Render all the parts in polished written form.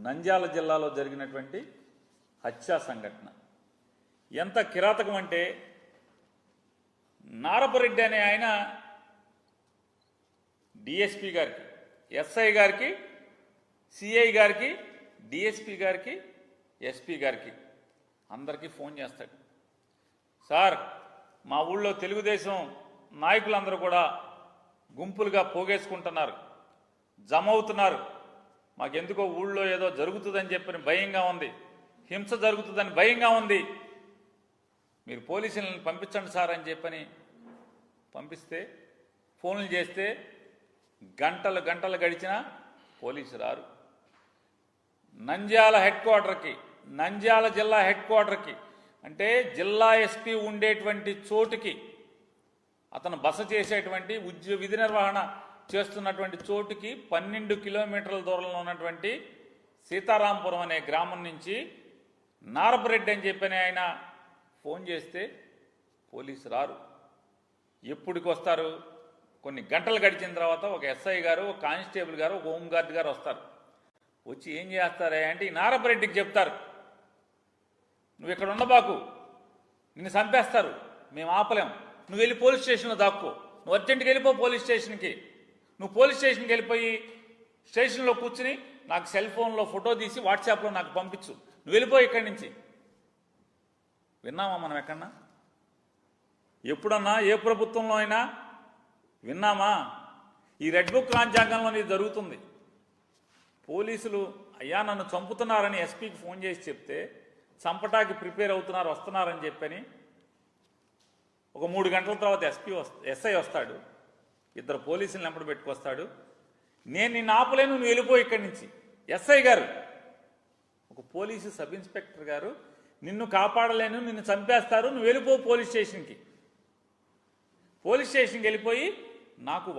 నంద్యాల జిల్లాలో జరిగినటువంటి హత్యా సంఘటన ఎంత కిరాతకం అంటే, నారపరెడ్డి అనే ఆయన డిఎస్పీ గారికి, ఎస్ఐ గారికి, సిఐ గారికి, డిఎస్పీ గారికి, ఎస్పీ గారికి అందరికీ ఫోన్ చేస్తాడు. సార్, మా ఊళ్ళో తెలుగుదేశం నాయకులందరూ కూడా గుంపులుగా పోగేసుకుంటున్నారు, జమ అవుతున్నారు. మాకెందుకో ఊళ్ళో ఏదో జరుగుతుందని చెప్పని భయంగా ఉంది, హింస జరుగుతుందని భయంగా ఉంది, మీరు పోలీసులను పంపించండి సార్ అని చెప్పని పంపిస్తే, ఫోన్లు చేస్తే గంటలు గంటలు గడిచినా పోలీసు రారు. నంద్యాల హెడ్ క్వార్టర్కి, నంద్యాల జిల్లా హెడ్ క్వార్టర్కి, అంటే జిల్లా ఎస్పీ ఉండేటువంటి చోటుకి, అతను బస చేసేటువంటి విధి నిర్వహణ చేస్తున్నటువంటి చోటుకి 12 కిలోమీటర్ల దూరంలో ఉన్నటువంటి సీతారాంపురం అనే గ్రామం నుంచి నారపరెడ్డి అని చెప్పని ఆయన ఫోన్ చేస్తే పోలీసు రారు. ఎప్పటికి వస్తారు? కొన్ని గంటలు గడిచిన తర్వాత ఒక ఎస్ఐ గారు, ఒక కానిస్టేబుల్ గారు, ఒక హోంగార్డ్ గారు వస్తారు. వచ్చి ఏం చేస్తారే అంటే ఈ నారపరెడ్డికి చెప్తారు, నువ్వు ఇక్కడ ఉండబాకు, నిన్ను చంపేస్తారు, మేము ఆపలేం, నువ్వు వెళ్ళి పోలీస్ స్టేషన్లో దాక్కో, నువ్వు అర్జెంటుగా వెళ్ళిపో పోలీస్ స్టేషన్కి, నువ్వు పోలీస్ స్టేషన్కి వెళ్ళిపోయి స్టేషన్లో కూర్చుని నాకు సెల్ ఫోన్లో ఫోటో తీసి వాట్సాప్లో నాకు పంపించు, నువ్వు వెళ్ళిపో ఇక్కడి నుంచి. విన్నామా మనం ఎక్కడన్నా? ఎప్పుడన్నా ఏ ప్రభుత్వంలో అయినా విన్నామా? ఈ రెడ్ బుక్ రాజ్యాంగంలో ఇది జరుగుతుంది. పోలీసులు అయ్యా నన్ను చంపుతున్నారని ఎస్పీకి ఫోన్ చేసి చెప్తే చంపటానికి ప్రిపేర్ అవుతున్నారు, వస్తున్నారని చెప్పని ఒక 3 గంటల తర్వాత ఎస్ఐ వస్తాడు, 2 పోలీసులను వెంపడి పెట్టుకొస్తాడు. నేను నిన్ను ఆపలేను, నువ్వు వెళ్ళిపో ఇక్కడి నుంచి. ఎస్ఐ గారు, ఒక పోలీసు సబ్ ఇన్స్పెక్టర్ గారు, నిన్ను కాపాడలేను, నిన్ను చంపేస్తారు, నువ్వు వెళ్ళిపో పోలీస్ స్టేషన్కి. పోలీస్ స్టేషన్కి వెళ్ళిపోయి నాకు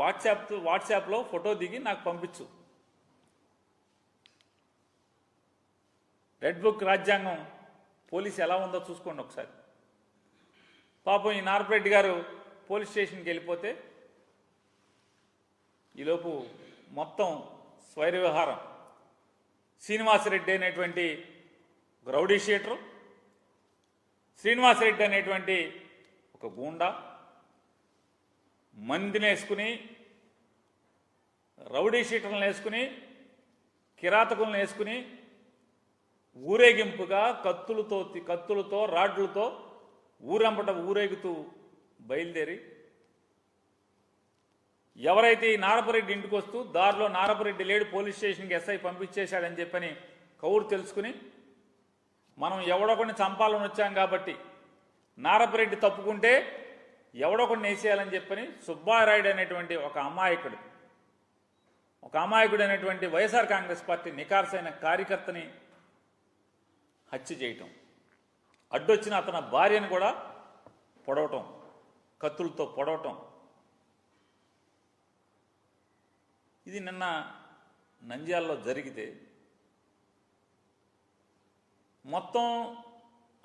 వాట్సాప్లో ఫోటో దిగి నాకు పంపించు. రెడ్ బుక్ రాజ్యాంగం పోలీసు ఎలా ఉందో చూసుకోండి ఒకసారి. పాపం ఈ నారపరెడ్డి గారు పోలీస్ స్టేషన్కి వెళ్ళిపోతే ఈలోపు మొత్తం స్వైర వ్యవహారం. శ్రీనివాసరెడ్డి అనేటువంటి రౌడీ షీటరు, శ్రీనివాసరెడ్డి అనేటువంటి ఒక గూండా మందిని వేసుకుని, రౌడీ షీటర్లను వేసుకుని, కిరాతకులను వేసుకుని ఊరేగింపుగా కత్తులతో రాడ్లతో ఊరంపట ఊరేగుతూ బయలుదేరి ఎవరైతే ఈ నారపరెడ్డి ఇంటికి వస్తూ దారిలో నారపరెడ్డి లేడు, పోలీస్ స్టేషన్కి ఎస్ఐ పంపించేశాడని చెప్పని కౌరు తెలుసుకుని, మనం ఎవడొకడిని చంపాలని వచ్చాం కాబట్టి నారపరెడ్డి తప్పుకుంటే ఎవడొకడిని వేసేయాలని చెప్పని సుబ్బారాయుడు అనేటువంటి ఒక అమాయకుడు అనేటువంటి వైఎస్ఆర్ కాంగ్రెస్ పార్టీ నికార్సైన కార్యకర్తని హత్య చేయటం, అడ్డొచ్చిన అతని భార్యను కూడా పొడవటం, కత్తులతో పొడవటం. ఇది నిన్న నంద్యాలలో జరిగితే మొత్తం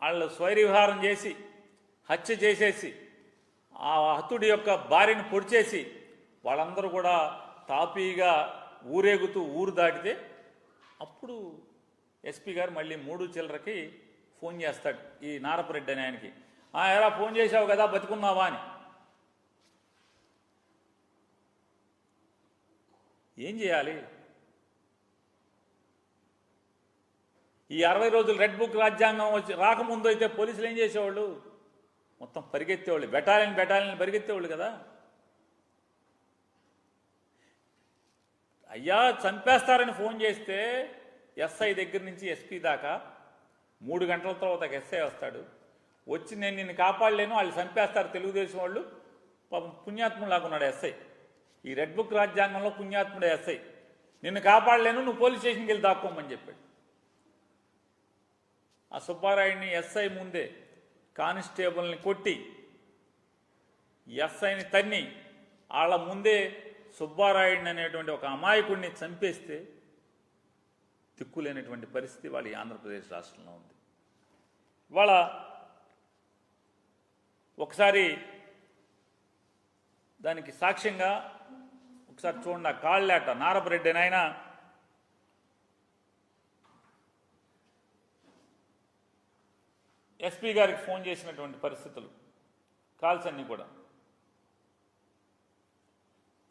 వాళ్ళు స్వైర విహారం చేసి హత్య చేసేసి ఆ హతుడి యొక్క భార్యను పొడిచేసి వాళ్ళందరూ కూడా తాపీగా ఊరేగుతూ ఊరు దాటితే అప్పుడు ఎస్పీ గారు మళ్ళీ 3 చిల్లరకి ఫోన్ చేస్తాడు ఈ నారపరెడ్డి అని ఆయనకి. ఎలా ఫోన్ చేశావు కదా, బతుకున్నావా అని. ఏం చేయాలి? ఈ 60 రోజులు రెడ్ బుక్ రాజ్యాంగం రాకముందు అయితే పోలీసులు ఏం చేసేవాళ్ళు? మొత్తం పరిగెత్తేవాళ్ళు, బెటాలియన్ పరిగెత్తేవాళ్ళు కదా. అయ్యా చంపేస్తారని ఫోన్ చేస్తే ఎస్ఐ దగ్గర నుంచి ఎస్పీ దాకా 3 గంటల తర్వాత ఎస్ఐ వస్తాడు. వచ్చి నేను నిన్ను కాపాడలేను, వాళ్ళు చంపేస్తారు తెలుగుదేశం వాళ్ళు. పాపం పుణ్యాత్ములాగా ఉన్నాడు ఎస్ఐ. ఈ రెడ్ బుక్ రాజ్యాంగంలో పుణ్యాత్ముడే ఎస్ఐ. నిన్ను కాపాడలేను, నువ్వు పోలీస్ స్టేషన్కి వెళ్ళి దాక్కోమని చెప్పాడు. ఆ సుబ్బారాయుడిని ఎస్ఐ ముందే కానిస్టేబుల్ని కొట్టి, ఎస్ఐని తన్ని, వాళ్ళ ముందే సుబ్బారాయుడిని అనేటువంటి ఒక అమాయకుడిని చంపేస్తే దిక్కులేనటువంటి పరిస్థితి వాళ్ళ ఆంధ్రప్రదేశ్ రాష్ట్రంలో ఉంది. వాళ్ళ ఒకసారి దానికి సాక్ష్యంగా ఒకసారి చూడండి. కాళ్ళేట నారపరెడ్డి ఆయన ఎస్పీ గారికి ఫోన్ చేసినటువంటి పరిస్థితులు, కాల్స్ అన్నీ కూడా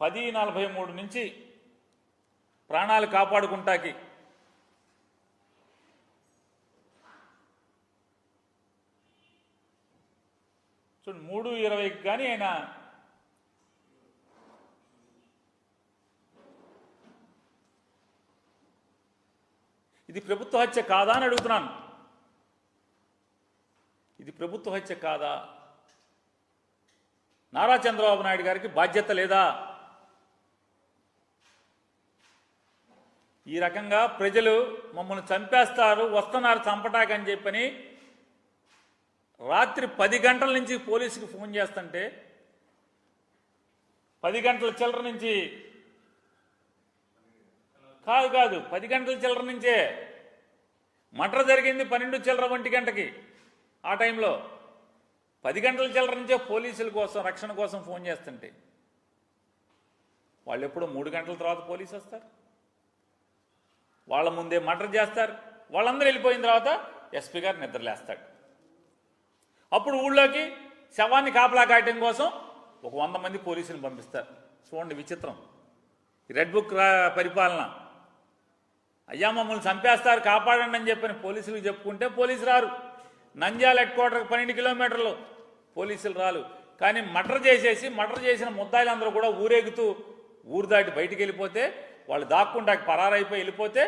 10:43 నుంచి ప్రాణాలు కాపాడుకుంటాకి చూడండి 3:20కి కానీ ఆయన ఇది ప్రభుత్వ హత్య కాదా అని అడుగుతున్నాను. ఇది ప్రభుత్వ హత్య కాదా? నారా చంద్రబాబు నాయుడు గారికి బాధ్యత లేదా? ఈ రకంగా ప్రజలు మమ్మల్ని చంపేస్తారు, వస్తున్నారు చంపటాకని చెప్పని రాత్రి 10 గంటల నుంచి పోలీసుకి ఫోన్ చేస్తుంటే 10 గంటల చిల్లర నుంచి కాదు 10 గంటల చిల్లర నుంచే మర్డర్ జరిగింది 12 చిల్లర 1 గంటకి. ఆ టైంలో 10 గంటల చిల్లర నుంచే పోలీసుల కోసం, రక్షణ కోసం ఫోన్ చేస్తుంటే వాళ్ళు ఎప్పుడో 3 గంటల తర్వాత పోలీసు వస్తారు, వాళ్ళ ముందే మర్డర్ చేస్తారు. వాళ్ళందరూ వెళ్ళిపోయిన తర్వాత ఎస్పీ గారు నిద్రలేస్తాడు. అప్పుడు ఊళ్ళోకి శవాన్ని కాపలా కాయటం కోసం ఒక 100 మంది పోలీసులు పంపిస్తారు. చూడండి విచిత్రం, రెడ్ బుక్ పరిపాలన. అయ్యా మమ్మల్ని చంపేస్తారు కాపాడండి అని చెప్పని పోలీసులకు చెప్పుకుంటే పోలీసు రారు. నంద్యాల హెడ్ క్వార్టర్కి 12 కిలోమీటర్లు పోలీసులు రాలు. కానీ మర్డర్ చేసిన ముద్దాయిలందరూ కూడా ఊరేగుతూ ఊరు దాటి బయటికి వెళ్ళిపోతే, వాళ్ళు దాక్కుంటాకి పరారైపోయి వెళ్ళిపోతే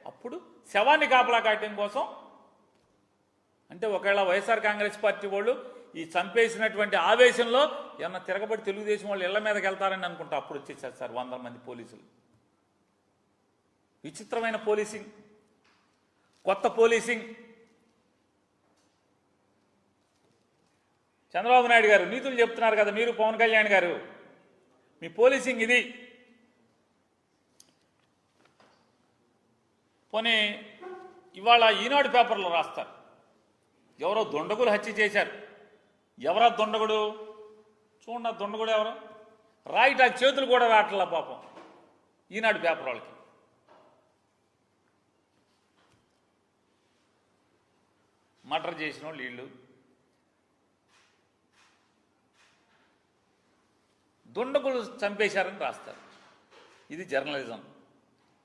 అప్పుడు శవాన్ని కాపలా కాయటం కోసం, అంటే ఒకవేళ వైఎస్ఆర్ కాంగ్రెస్ పార్టీ వాళ్ళు ఈ చంపేసినటువంటి ఆవేశంలో ఏమన్నా తిరగబడి తెలుగుదేశం వాళ్ళు ఇళ్ల మీదకి వెళ్తారని అనుకుంటా అప్పుడు వచ్చేసారు సార్ 100 మంది పోలీసులు. విచిత్రమైన పోలీసింగ్, కొత్త పోలీసింగ్. చంద్రబాబు నాయుడు గారు నీతులు చెప్తున్నారు కదా మీరు, పవన్ కళ్యాణ్ గారు, మీ పోలీసింగ్ ఇది. పోనీ ఇవాళ ఈనాడు పేపర్లో రాస్తారు, ఎవరో దొండగులు హత్య చేశారు. ఎవరా దొండగుడు? చూడండి ఆ దొండగుడు ఎవరో రాయిటాకు చేతులు కూడా రావట్లా పాపం ఈనాడు పేపర్ వాళ్ళకి. మర్డర్ చేసిన వాళ్ళు వీళ్ళు, దుండగులు చంపేశారని రాస్తారు. ఇది జర్నలిజం.